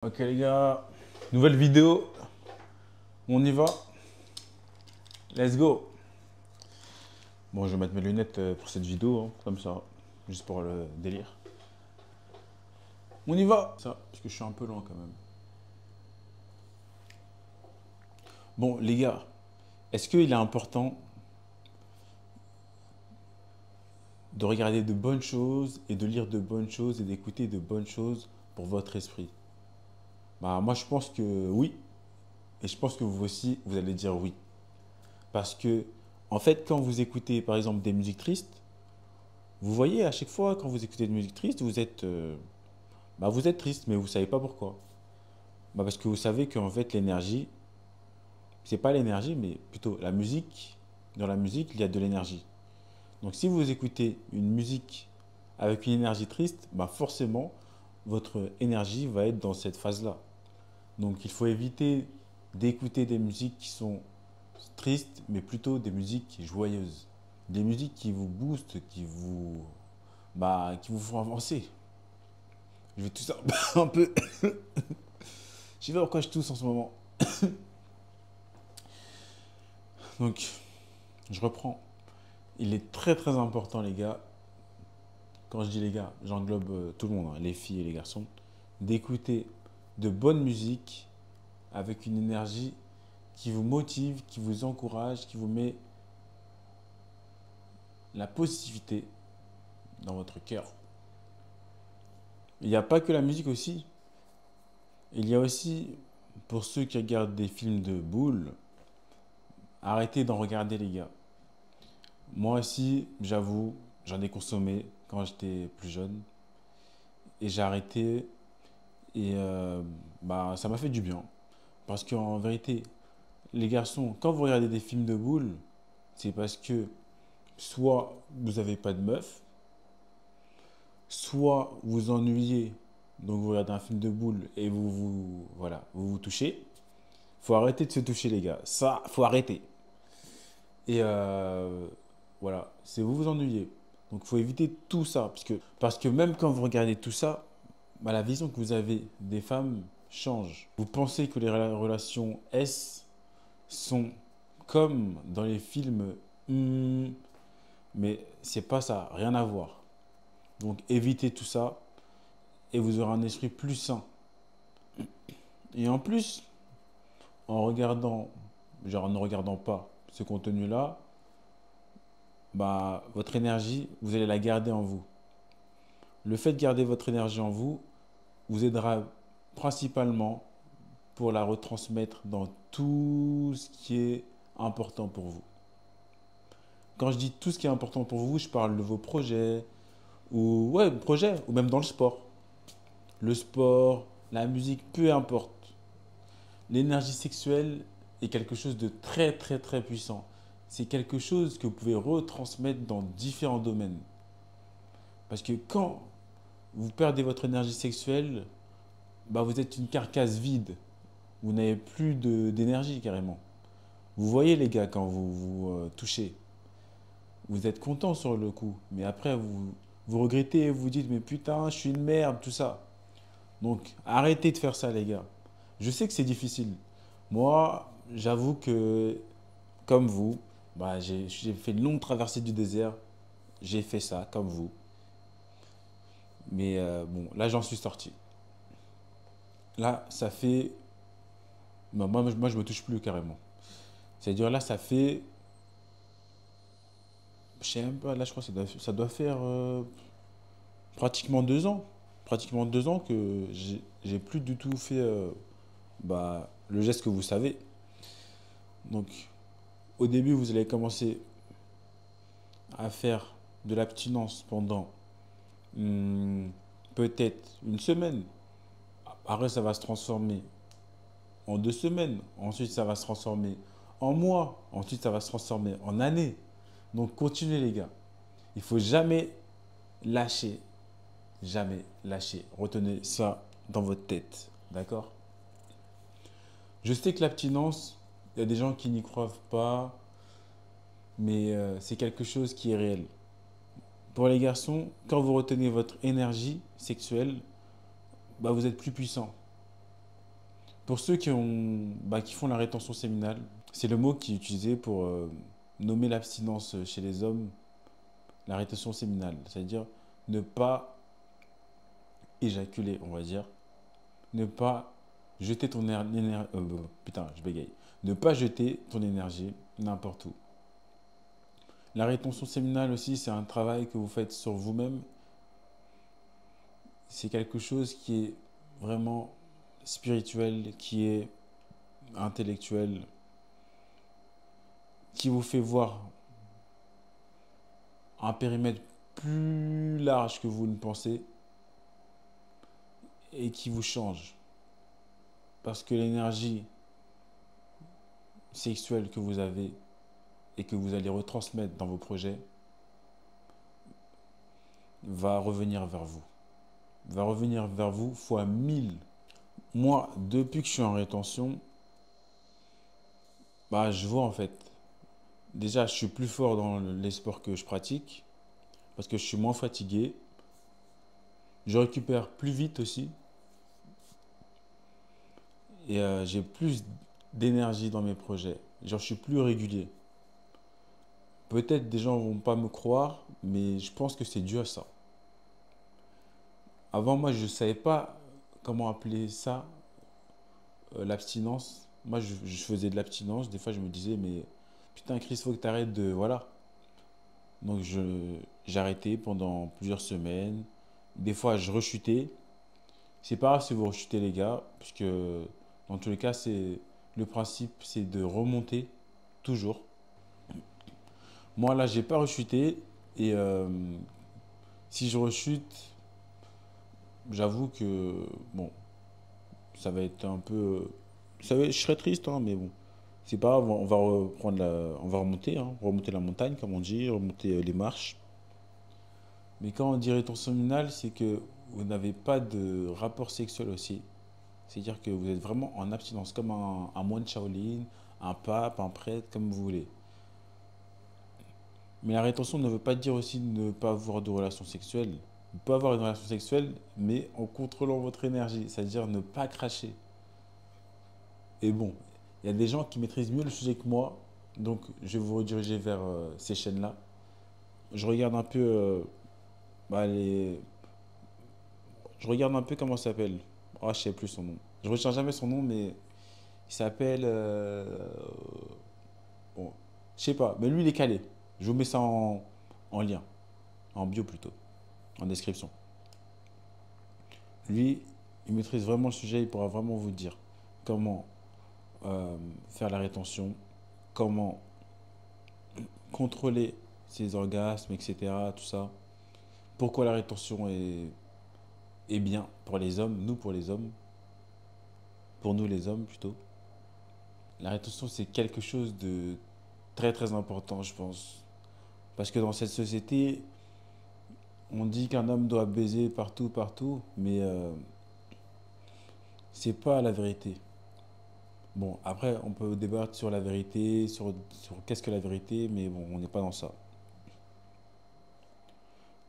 Ok les gars, nouvelle vidéo, on y va, let's go. Bon, je vais mettre mes lunettes pour cette vidéo, hein, comme ça, juste pour le délire. On y va. Ça, parce que je suis un peu lent quand même. Bon les gars, est-ce qu'il est important de regarder de bonnes choses et de lire de bonnes choses et d'écouter de bonnes choses pour votre esprit? Bah moi je pense que oui, et je pense que vous aussi, vous allez dire oui. Parce que, en fait, quand vous écoutez par exemple des musiques tristes, vous voyez, à chaque fois, quand vous écoutez de musique triste, vous êtes triste, mais vous ne savez pas pourquoi. Bah, parce que vous savez qu'en fait, l'énergie, c'est pas l'énergie, mais plutôt la musique. Dans la musique, il y a de l'énergie. Donc, si vous écoutez une musique avec une énergie triste, bah forcément, votre énergie va être dans cette phase-là. Donc, il faut éviter d'écouter des musiques qui sont tristes, mais plutôt des musiques joyeuses. Des musiques qui vous boostent, qui vous font avancer. Je vais tout ça un peu. Je sais pas pourquoi je tousse en ce moment. Donc, je reprends. Il est très très important, les gars. Quand je dis les gars, j'englobe tout le monde, hein, les filles et les garçons, d'écouter de bonne musique avec une énergie qui vous motive, qui vous encourage, qui vous met la positivité dans votre cœur. Il n'y a pas que la musique aussi. Il y a aussi, pour ceux qui regardent des films de boules, arrêtez d'en regarder, les gars. Moi aussi, j'avoue, j'en ai consommé quand j'étais plus jeune et j'ai arrêté et ça m'a fait du bien. Parce qu'en vérité, les garçons, quand vous regardez des films de boules, c'est parce que soit vous n'avez pas de meuf, soit vous ennuyez, donc vous regardez un film de boules et vous touchez. Faut arrêter de se toucher, les gars. Ça, faut arrêter. Et voilà, c'est vous vous ennuyez. Donc il faut éviter tout ça. Parce que même quand vous regardez tout ça, bah, la vision que vous avez des femmes change. Vous pensez que les relations S sont comme dans les films, mais c'est pas ça, rien à voir. Donc évitez tout ça et vous aurez un esprit plus sain. Et en plus, en regardant, genre en ne regardant pas ce contenu-là, bah, votre énergie, vous allez la garder en vous. Le fait de garder votre énergie en vous vous aidera principalement pour la retransmettre dans tout ce qui est important pour vous. Quand je dis tout ce qui est important pour vous, je parle de vos projets, ou même dans le sport. Le sport, la musique, peu importe. L'énergie sexuelle est quelque chose de très très très puissant. C'est quelque chose que vous pouvez retransmettre dans différents domaines. Parce que quand vous perdez votre énergie sexuelle, bah vous êtes une carcasse vide. Vous n'avez plus d'énergie carrément. Vous voyez les gars quand vous touchez. Vous êtes content sur le coup. Mais après vous regrettez, vous dites mais putain je suis une merde, tout ça. Donc arrêtez de faire ça les gars. Je sais que c'est difficile. Moi j'avoue que comme vous, bah, j'ai fait une longue traversée du désert. J'ai fait ça comme vous. Mais bon, là j'en suis sorti. Là ça fait... bah, moi je me touche plus carrément. C'est-à-dire là ça fait... Je sais même pas, là je crois que ça doit faire pratiquement 2 ans. Pratiquement 2 ans que j'ai plus du tout fait le geste que vous savez. Donc au début vous allez commencer à faire de l'abstinence pendant peut-être une semaine. Après, ça va se transformer en 2 semaines. Ensuite, ça va se transformer en mois. Ensuite, ça va se transformer en années. Donc, continuez, les gars. Il faut jamais lâcher. Jamais lâcher. Retenez ça dans votre tête. D'accord? Je sais que l'abstinence, il y a des gens qui n'y croient pas, mais c'est quelque chose qui est réel. Pour les garçons, quand vous retenez votre énergie sexuelle, bah, vous êtes plus puissant. Pour ceux qui font la rétention séminale, c'est le mot qui est utilisé pour nommer l'abstinence chez les hommes, la rétention séminale, c'est-à-dire ne pas éjaculer, on va dire, ne pas jeter ton énergie, putain, je bégaye, ne pas jeter ton énergie n'importe où. La rétention séminale aussi, c'est un travail que vous faites sur vous-même. C'est quelque chose qui est vraiment spirituel, qui est intellectuel, qui vous fait voir un périmètre plus large que vous ne pensez et qui vous change. Parce que l'énergie sexuelle que vous avez et que vous allez retransmettre dans vos projets va revenir vers vous. Va revenir vers vous fois 1000. Moi, depuis que je suis en rétention, je vois en fait. Déjà, je suis plus fort dans les sports que je pratique parce que je suis moins fatigué. Je récupère plus vite aussi et j'ai plus d'énergie dans mes projets. Genre, je suis plus régulier. Peut-être des gens vont pas me croire, mais je pense que c'est dû à ça. Avant, moi, je ne savais pas comment appeler ça, l'abstinence. Moi, je faisais de l'abstinence. Des fois, je me disais, mais putain, Chris, faut que tu arrêtes de. Voilà. Donc, j'arrêtais pendant plusieurs semaines. Des fois, je rechutais. C'est pas grave si vous rechutez, les gars, puisque dans tous les cas, le principe, c'est de remonter toujours. Moi, là, j'ai pas rechuté. Et si je rechute, j'avoue que, bon, ça va être un peu. Je serais triste, hein, mais bon. C'est pas grave, on va reprendre on va remonter, hein, remonter la montagne, comme on dit, remonter les marches. Mais quand on dit rétention minale, c'est que vous n'avez pas de rapport sexuel aussi. C'est-à-dire que vous êtes vraiment en abstinence, comme un moine Shaolin, un pape, un prêtre, comme vous voulez. Mais la rétention ne veut pas dire aussi ne pas avoir de relation sexuelle. Vous pouvez avoir une relation sexuelle, mais en contrôlant votre énergie, c'est-à-dire ne pas cracher. Et bon, il y a des gens qui maîtrisent mieux le sujet que moi, donc je vais vous rediriger vers ces chaînes-là. Je regarde un peu les. Je regarde un peu comment ça s'appelle. Ah, je sais plus son nom. Je ne retiens jamais son nom, mais il s'appelle. Bon, je sais pas, mais lui il est calé. Je vous mets ça en lien, en bio plutôt, en description. Lui, il maîtrise vraiment le sujet, il pourra vraiment vous dire comment faire la rétention, comment contrôler ses orgasmes, etc. Tout ça. Pourquoi la rétention est bien pour les hommes, nous pour les hommes, pour nous les hommes plutôt. La rétention, c'est quelque chose de très très important, je pense. Parce que dans cette société, on dit qu'un homme doit baiser partout, partout, mais c'est pas la vérité. Bon, après, on peut débattre sur la vérité, sur qu'est-ce que la vérité, mais bon, on n'est pas dans ça.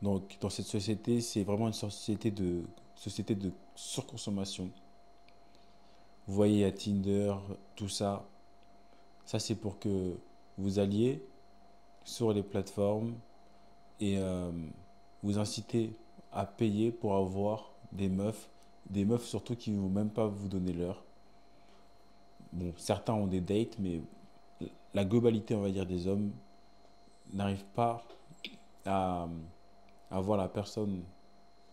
Donc, dans cette société, c'est vraiment une société de surconsommation. Vous voyez à Tinder, tout ça, ça c'est pour que vous alliez sur les plateformes et vous inciter à payer pour avoir des meufs surtout qui ne vont même pas vous donner l'heure. Bon, certains ont des dates, mais la globalité, on va dire, des hommes n'arrive pas à, à voir la personne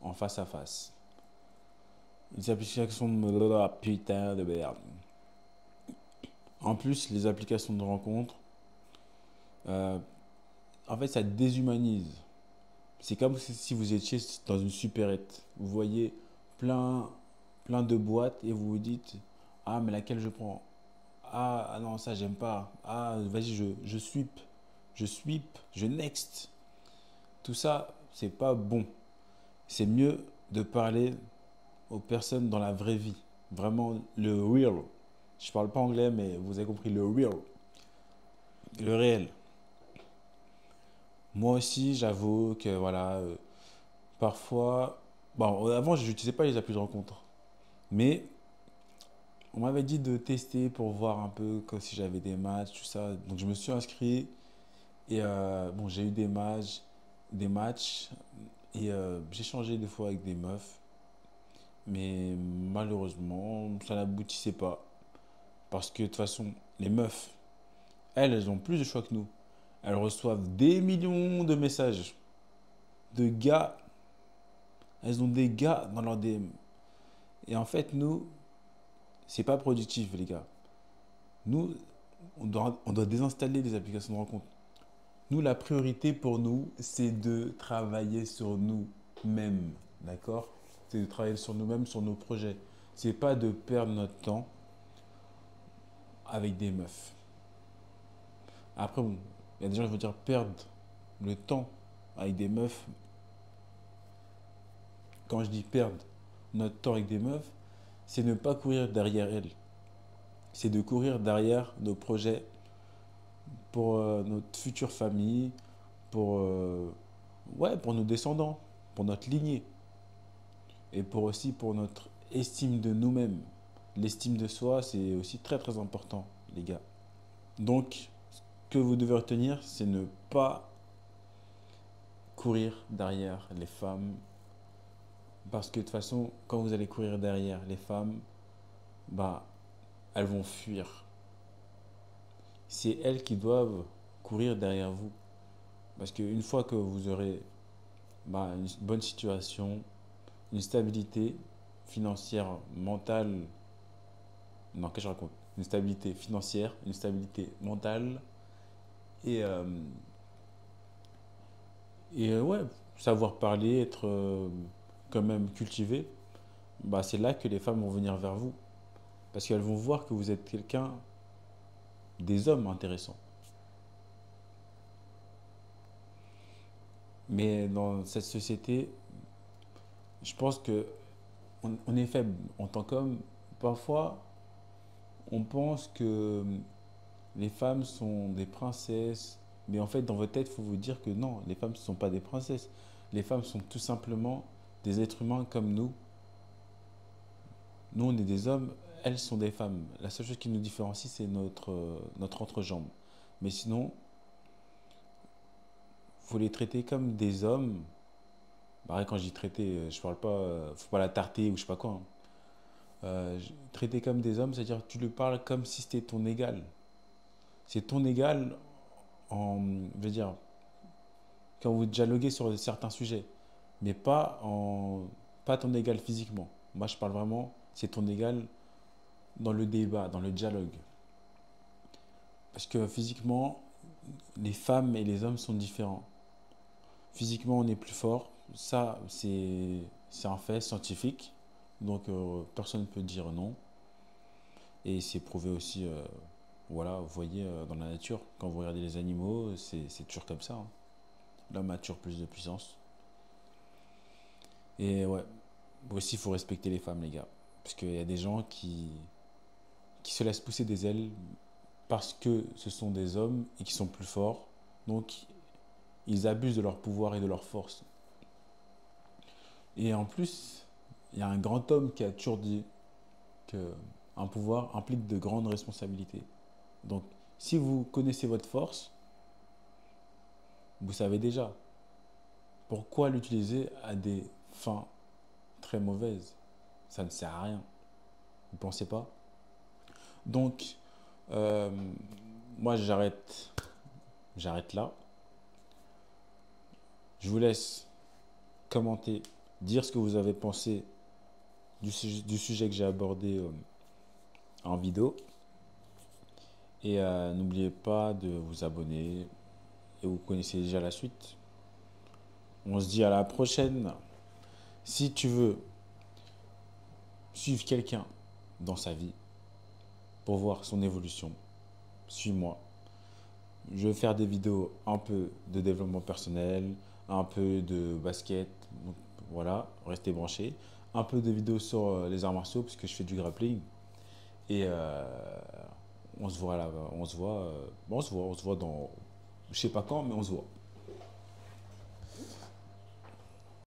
en face à face. Les applications de putain de merde. En plus, les applications de rencontres, euh, en fait, ça déshumanise. C'est comme si vous étiez dans une supérette. Vous voyez plein, plein de boîtes et vous vous dites, ah, mais laquelle je prends? Ah non, ça j'aime pas. Ah, vas-y, je next. Tout ça, c'est pas bon. C'est mieux de parler aux personnes dans la vraie vie. Vraiment le real. Je parle pas anglais, mais vous avez compris le real. Le réel. Moi aussi, j'avoue que voilà, parfois. Bon, avant, je n'utilisais pas les applis de rencontre. Mais On m'avait dit de tester pour voir un peu si j'avais des matchs, tout ça. Donc je me suis inscrit et bon, j'ai eu des matchs et j'ai changé des fois avec des meufs. Mais malheureusement, ça n'aboutissait pas. Parce que de toute façon, les meufs, elles ont plus de choix que nous. Elles reçoivent des millions de messages de gars. Elles ont des gars dans leur DM. Et en fait, nous, c'est pas productif, les gars. Nous, on doit désinstaller les applications de rencontre. Nous, la priorité pour nous, c'est de travailler sur nous-mêmes. D'accord? C'est de travailler sur nous-mêmes, sur nos projets. C'est pas de perdre notre temps avec des meufs. Après, bon, il y a des gens qui vont dire perdre le temps avec des meufs. Quand je dis perdre notre temps avec des meufs, c'est ne pas courir derrière elles. C'est de courir derrière nos projets pour notre future famille, pour, ouais, pour nos descendants, pour notre lignée et pour aussi pour notre estime de nous-mêmes. L'estime de soi, c'est aussi très très important, les gars. Donc, ce que vous devez retenir, c'est ne pas courir derrière les femmes. Parce que de toute façon, quand vous allez courir derrière les femmes, bah, elles vont fuir. C'est elles qui doivent courir derrière vous. Parce qu'une fois que vous aurez une bonne situation, une stabilité financière, mentale, non, qu'est-ce que je raconte? Une stabilité financière, une stabilité mentale et, ouais, savoir parler, être quand même cultivé, bah, c'est là que les femmes vont venir vers vous. Parce qu'elles vont voir que vous êtes quelqu'un, des hommes intéressants. Mais dans cette société, je pense que on est faible en tant qu'homme. Parfois, on pense que les femmes sont des princesses, mais en fait, dans votre tête, il faut vous dire que non, les femmes ne sont pas des princesses. Les femmes sont tout simplement des êtres humains comme nous. Nous, on est des hommes, elles sont des femmes. La seule chose qui nous différencie, c'est notre entrejambe. Mais sinon, il faut les traiter comme des hommes. Bah, quand je dis traiter, je parle pas, faut pas la tarter ou je sais pas quoi, hein. Traiter comme des hommes, c'est-à-dire que tu lui parles comme si c'était ton égal. C'est ton égal je veux dire, quand vous dialoguez sur certains sujets, mais pas ton égal physiquement. Moi, je parle vraiment, c'est ton égal dans le débat, dans le dialogue. Parce que physiquement, les femmes et les hommes sont différents. Physiquement, on est plus fort. Ça, c'est un fait scientifique. Donc, personne ne peut dire non. Et c'est prouvé aussi, voilà, vous voyez, dans la nature, quand vous regardez les animaux, c'est toujours comme ça, hein. L'homme a toujours plus de puissance. Et ouais, aussi, il faut respecter les femmes, les gars. Parce qu'il y a des gens qui se laissent pousser des ailes parce que ce sont des hommes et qui sont plus forts. Donc, ils abusent de leur pouvoir et de leur force. Et en plus, il y a un grand homme qui a toujours dit qu'un pouvoir implique de grandes responsabilités. Donc, si vous connaissez votre force, vous savez déjà pourquoi l'utiliser à des fins très mauvaises. Ça ne sert à rien. Vous ne pensez pas? Donc, euh, moi, j'arrête là. Je vous laisse commenter, dire ce que vous avez pensé du sujet que j'ai abordé en vidéo. Et n'oubliez pas de vous abonner. Et vous connaissez déjà la suite. On se dit à la prochaine. Si tu veux suivre quelqu'un dans sa vie pour voir son évolution, suis-moi. Je vais faire des vidéos un peu de développement personnel, un peu de basket. Donc, voilà, restez branchés. Un peu de vidéos sur les arts martiaux parce que je fais du grappling. Et on se voit là, on se voit dans, je sais pas quand, mais on se voit.